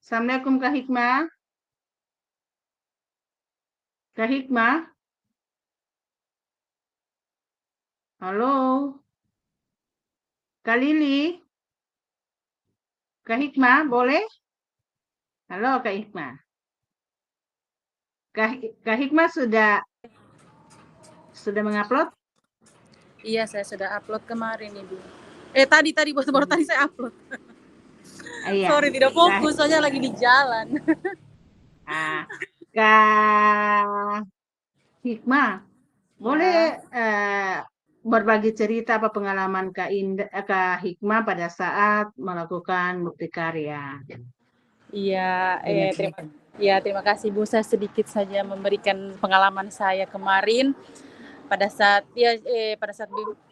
B: Assalamualaikum, Kak Hikmah. Kak Hikmah. Halo. Kak Lili. Kak Hikmah, boleh? Halo, Kak Hikmah. Kak Hikmah sudah mengupload?
F: Iya, saya sudah upload kemarin, Ibu. Tadi baru tadi saya upload.
B: Iya.
F: Sorry, tidak fokus, soalnya lagi di jalan.
B: Kak Hikmah, boleh berbagi cerita apa pengalaman Kak Hikmah pada saat melakukan bukti karya?
F: Iya, terima kasih Bu. Saya sedikit saja memberikan pengalaman saya kemarin pada saat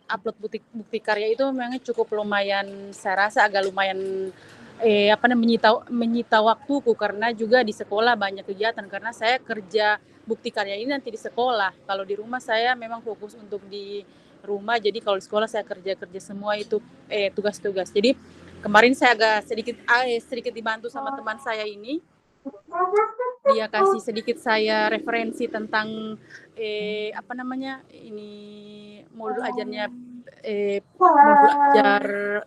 F: upload bukti karya itu memang cukup lumayan, saya rasa agak lumayan menyita waktuku, karena juga di sekolah banyak kegiatan, karena saya kerja bukti karya ini nanti di sekolah. Kalau di rumah saya memang fokus untuk di rumah, jadi kalau di sekolah saya kerja semua itu tugas-tugas. Jadi kemarin saya agak sedikit dibantu sama teman saya ini. Dia kasih sedikit saya referensi tentang modul ajar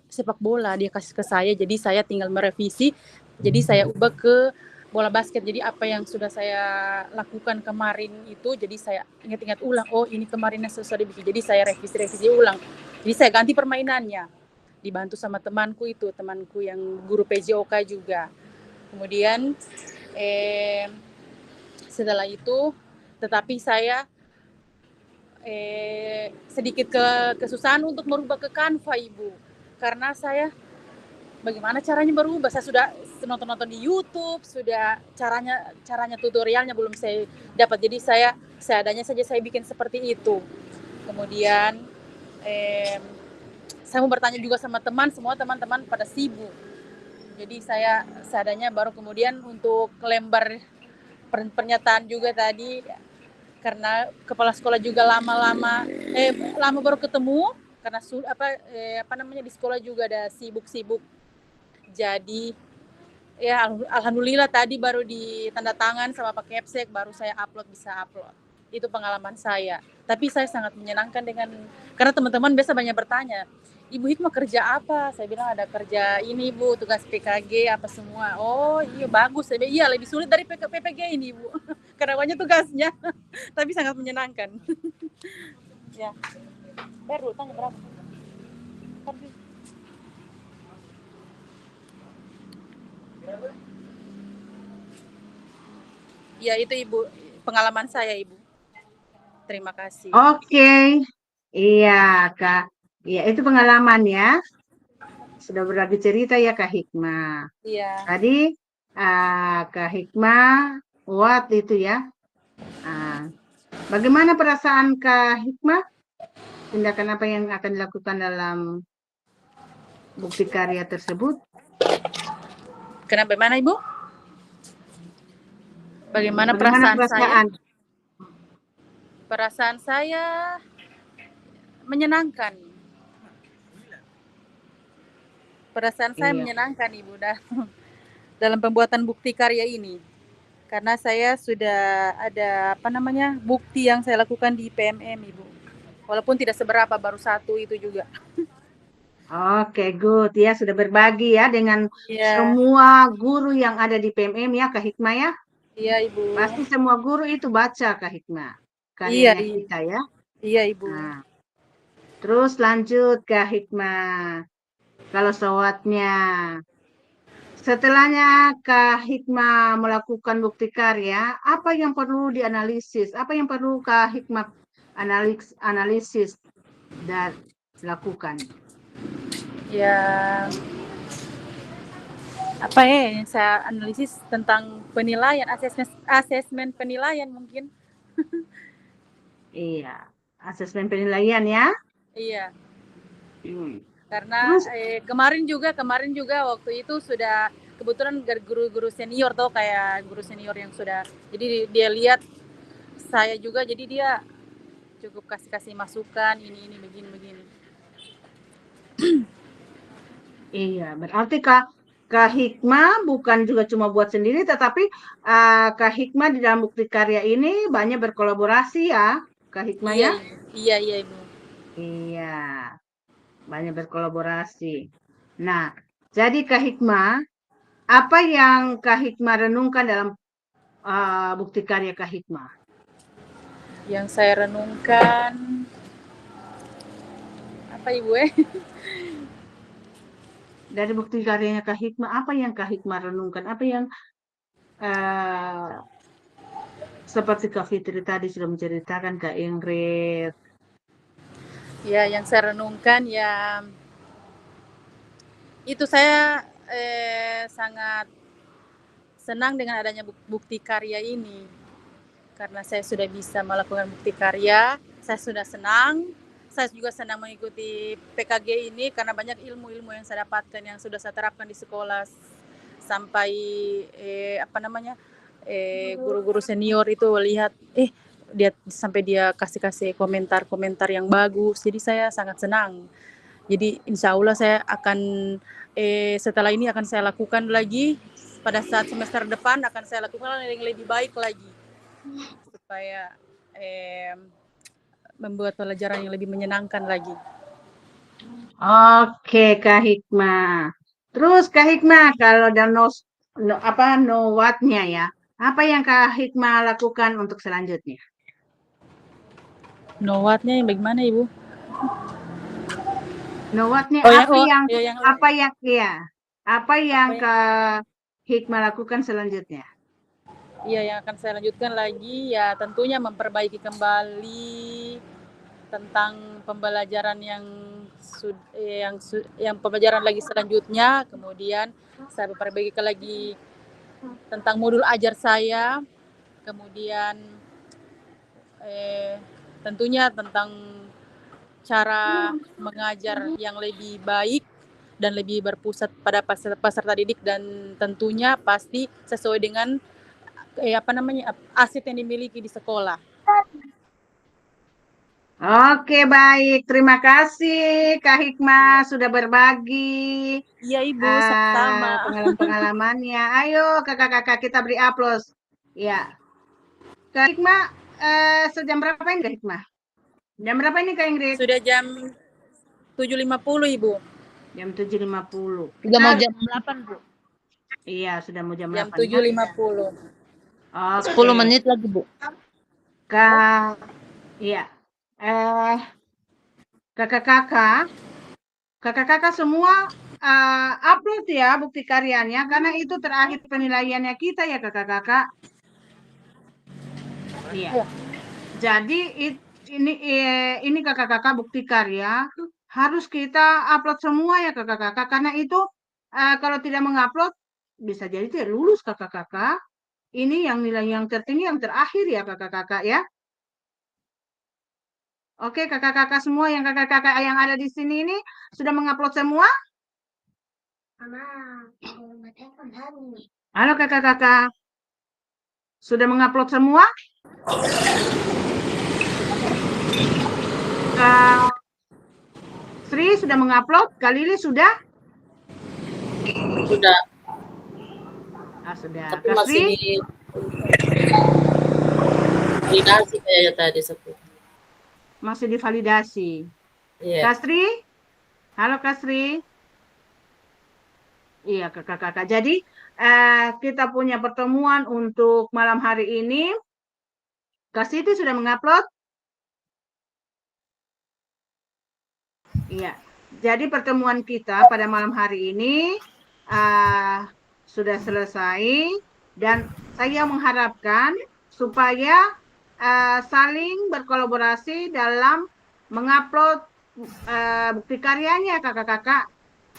F: sepak bola, dia kasih ke saya, jadi saya tinggal merevisi, jadi saya ubah ke bola basket. Jadi apa yang sudah saya lakukan kemarin itu, jadi saya ingat-ingat ulang, oh ini kemarin yang sudah dibikin, jadi saya revisi ulang, jadi saya ganti permainannya, dibantu sama temanku yang guru PJOK juga. Kemudian setelah itu, tetapi saya sedikit kesusahan untuk merubah ke Canva, Ibu, karena saya bagaimana caranya berubah, saya sudah nonton di YouTube, sudah caranya tutorialnya belum saya dapat, jadi saya seadanya saja saya bikin seperti itu. Kemudian saya mau bertanya juga sama semua teman-teman pada sibuk, jadi saya seadanya. Baru kemudian untuk lembar pernyataan juga tadi, karena kepala sekolah juga lama baru ketemu, karena di sekolah juga ada sibuk. Jadi ya alhamdulillah tadi baru ditanda tangan sama Pak Kepsek, baru saya bisa upload. Itu pengalaman saya. Tapi saya sangat menyenangkan karena teman-teman biasa banyak bertanya, Ibu Hikmah kerja apa? Saya bilang ada kerja ini, Bu, tugas PKG apa semua. Oh iya, bagus. Saya bilang, iya, lebih sulit dari PPG ini, Bu. Karena banyak tugasnya. Tapi sangat menyenangkan. Ya. Baru tanya berapa? Ya, itu Ibu, pengalaman saya, Ibu. Terima kasih.
B: Oke. Iya, Kak. Iya, itu pengalaman ya. Sudah berbagi cerita ya, Kak Hikmah.
F: Iya.
B: Tadi Kak Hikmah itu ya. Bagaimana perasaan Kak Hikmah? Tindakan apa yang akan dilakukan dalam bukti karya tersebut?
F: Kenapa, bagaimana, Ibu? Bagaimana perasaan saya? Perasaan saya menyenangkan. Perasaan saya menyenangkan, Ibu, dalam pembuatan bukti karya ini. Karena saya sudah ada bukti yang saya lakukan di PMM, Ibu. Walaupun tidak seberapa, baru 1 itu juga.
B: Oke, good ya, sudah berbagi ya dengan semua guru yang ada di PMM ya, Kak Hikmah ya.
F: Iya, Ibu.
B: Pasti semua guru itu baca, Kak Hikmah, karyanya kita ya.
F: Iya, Ibu.
B: Terus lanjut, Kak Hikmah. Kalau soatnya, setelahnya Kak Hikmah melakukan bukti karya, apa yang perlu dianalisis? Apa yang perlu Kak Hikmah analisis dan lakukan?
F: Ya, yang saya analisis tentang penilaian, asesmen penilaian mungkin.
B: Iya, asesmen penilaian ya.
F: Iya. Karena kemarin juga waktu itu sudah kebetulan guru-guru senior kayak guru senior yang sudah, jadi dia lihat saya juga, jadi dia cukup kasih masukan ini begini.
B: Iya, berarti Kak Hikmah bukan juga cuma buat sendiri, tetapi Kak Hikmah di dalam bukti karya ini banyak berkolaborasi ya, Kak Hikmah
F: Iya,
B: ya?
F: Ibu. Iya, iya, Ibu.
B: Iya, banyak berkolaborasi. Nah, jadi Kak Hikmah, apa yang Kak Hikmah renungkan dalam bukti karya Kak Hikmah?
F: Yang saya renungkan apa, Ibu?
B: Dari bukti karyanya Kak Hikmah, apa yang Kak Hikmah renungkan? Apa yang seperti Kak Fitri tadi sudah menceritakan, Kak Ingrid.
F: Ya, yang saya renungkan ya itu saya sangat senang dengan adanya bukti karya ini. Karena saya sudah bisa melakukan bukti karya, saya sudah senang. Saya juga senang mengikuti PKG ini karena banyak ilmu-ilmu yang saya dapatkan yang sudah saya terapkan di sekolah sampai guru-guru senior itu lihat dia sampai dia kasih komentar-komentar yang bagus. Jadi saya sangat senang. Jadi insya Allah saya akan setelah ini akan saya lakukan lagi pada saat semester depan akan saya lakukan yang lebih baik lagi supaya membuat pelajaran yang lebih menyenangkan lagi.
B: Oke, Kak Hikmah. Terus Kak Hikmah, kalau dan no what-nya ya, apa yang Kak Hikmah lakukan untuk selanjutnya?
F: No what-nya yang bagaimana, Ibu?
B: No what-nya apa yang Kak Hikmah lakukan selanjutnya?
F: Iya, yang akan saya lanjutkan lagi ya tentunya memperbaiki kembali tentang pembelajaran yang pembelajaran lagi selanjutnya, kemudian saya memperbaiki lagi tentang modul ajar saya, kemudian tentunya tentang cara mengajar yang lebih baik dan lebih berpusat pada peserta didik dan tentunya pasti sesuai dengan aset yang dimiliki di sekolah.
B: Oke, baik. Terima kasih Kak Hikmah sudah berbagi
F: Iya, Ibu, sama-sama.
B: pengalaman-pengalamannya. Ayo kakak-kakak kita beri aplaus. Ya. Kak Hikmah, sejam berapa ini Kak Hikmah? Jam berapa ini Kak Ingrid?
F: Sudah jam 7.50, Ibu.
B: Jam 7.50.
D: Sudah mau jam 8, Bu.
B: Iya, sudah mau jam 8.
F: Jam 7.50.
B: Oke.
D: 10 menit lagi, Bu.
B: Iya. Kakak-kakak semua upload ya bukti karyanya karena itu terakhir penilaiannya kita ya kakak-kakak. Iya. Jadi ini kakak-kakak bukti karya harus kita upload semua ya kakak-kakak karena itu kalau tidak mengupload bisa jadi tidak lulus kakak-kakak. Ini yang nilai yang tertinggi yang terakhir ya kakak-kakak ya. Oke, kakak-kakak semua yang kakak-kakak yang ada di sini ini sudah mengupload semua? Halo kakak-kakak. Sudah mengupload semua? Sri sudah mengupload? Kak Lili sudah?
G: Sudah.
B: Sudah.
G: Tapi
B: Kak
G: masih
B: Sri?
G: di validasi kayaknya tadi sebut.
B: Masih divalidasi.
G: Iya.
B: Kak Sri? Halo Kak Sri. Iya kakak-kakak. Jadi kita punya pertemuan untuk malam hari ini. Kak Siti sudah mengupload? Iya. Jadi pertemuan kita pada malam hari ini sudah selesai dan saya mengharapkan supaya saling berkolaborasi dalam mengupload bukti karyanya kakak-kakak,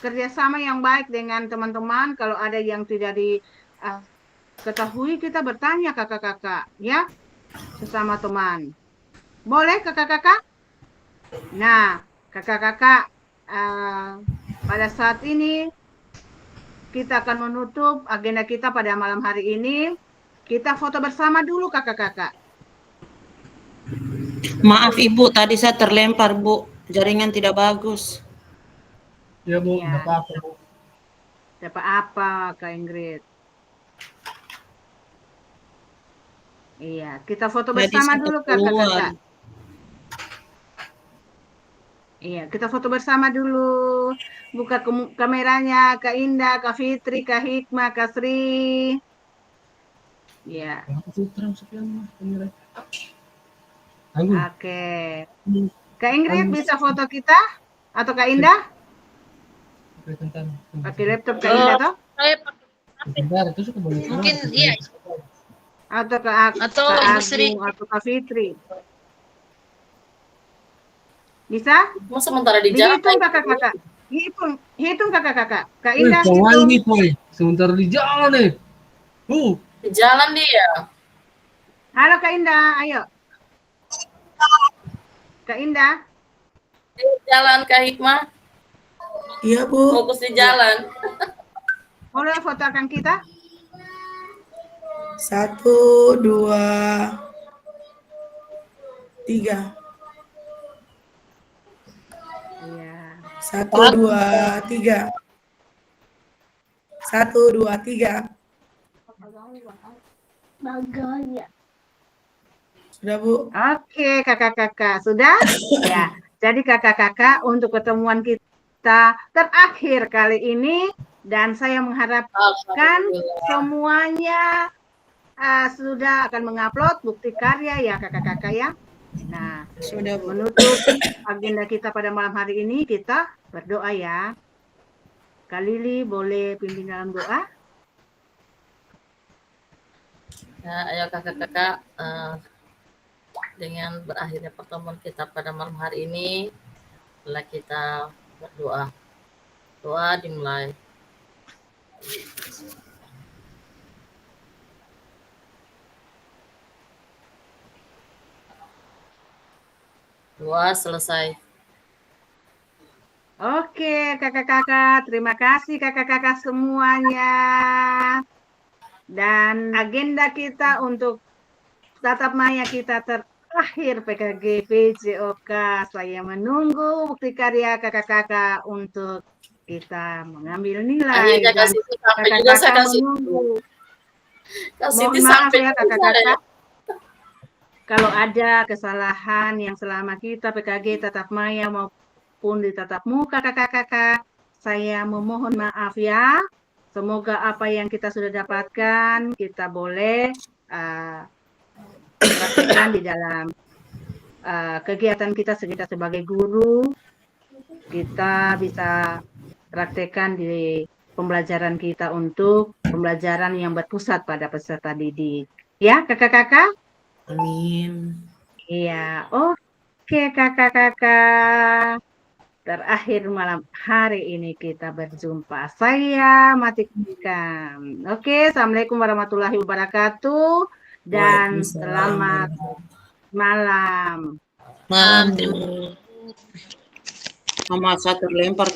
B: kerjasama yang baik dengan teman-teman. Kalau ada yang tidak diketahui kita bertanya kakak-kakak ya sesama teman. Boleh kakak-kakak? Nah kakak-kakak pada saat ini kita akan menutup agenda kita pada malam hari ini. Kita foto bersama dulu kakak-kakak.
H: Maaf Ibu, tadi saya terlempar Bu, jaringan tidak bagus.
C: Ya Bu,
B: Ya.
C: nggak apa-apa Bu.
B: Siapa apa, Kak Ingrid? Iya, kita foto
G: Jadi
B: bersama
G: sampai
B: dulu,
G: keluar.
B: Kakak-kakak. Iya, kita foto bersama dulu. Buka kameranya, Kak Indah, Kak Fitri, Kak Hikmah, Kak Sri. Iya, oke. Kak Ingrid bisa foto kita? Atau Kak Indah? Pakai laptop Kak Indah toh?
F: Saya pakai
D: Mungkin iya.
B: Atau Kak
D: Atau
B: Kak
D: Ibu Sri.
B: Agung atau Kak Fitri? Bisa?
G: Mau sementara di jalan.
B: Dihitung kakak-kakak. Hitung kakak-kakak. Kak
C: Wih,
B: Indah
C: kawan
B: hitung.
C: nih, Boy. Sementara di jalan nih.
G: Di jalan dia.
B: Halo Kak Indah, ayo. Kak Indah.
G: Di jalan Kak Hikmah.
A: Iya, Bu.
G: Fokus di jalan.
B: Boleh fotokan kita?
A: 1, 2, 3.
B: Iya.
A: 1, 2, 3. 1, 2, 3. Sudah, Bu.
B: Oke, kakak-kakak. Sudah? Ya. Jadi kakak-kakak untuk pertemuan kita terakhir kali ini dan saya mengharapkan semuanya sudah akan mengupload bukti karya ya kakak-kakak ya. Nah,
D: Sudah, Bu.
B: menutup agenda kita pada malam hari ini kita berdoa ya. Kak Lili boleh pimpin dalam doa?
G: Ya, ayo kakak-kakak, dengan berakhirnya pertemuan kita pada malam hari ini, setelah kita berdoa. Doa dimulai. Doa selesai.
B: Oke, kakak-kakak, terima kasih kakak-kakak semuanya. Dan agenda kita untuk tatap maya kita terakhir PKG PJOK. Saya menunggu bukti karya kakak-kakak untuk kita mengambil nilai.
G: Akhirnya Kak
B: Dan
G: Siti sampai juga saya
B: kakak-kakak
G: kasih.
B: menunggu.
G: Kak
B: Mohon
G: Siti
B: maaf
G: sampai
B: ya
G: juga
B: kakak-kakak. Kalau ada kesalahan yang selama kita PKG tatap maya maupun di tatap muka kakak-kakak, saya memohon maaf ya. Semoga apa yang kita sudah dapatkan kita boleh praktekkan di dalam kegiatan kita sebagai guru. Kita bisa praktekkan di pembelajaran kita untuk pembelajaran yang berpusat pada peserta didik. Ya kakak-kakak?
A: Amin.
B: Iya, oke kakak-kakak. Terakhir malam hari ini kita berjumpa. Saya matikan. Oke, assalamualaikum warahmatullahi wabarakatuh dan selamat malam.
G: Malam, terima kasih. Mama saya terlempar.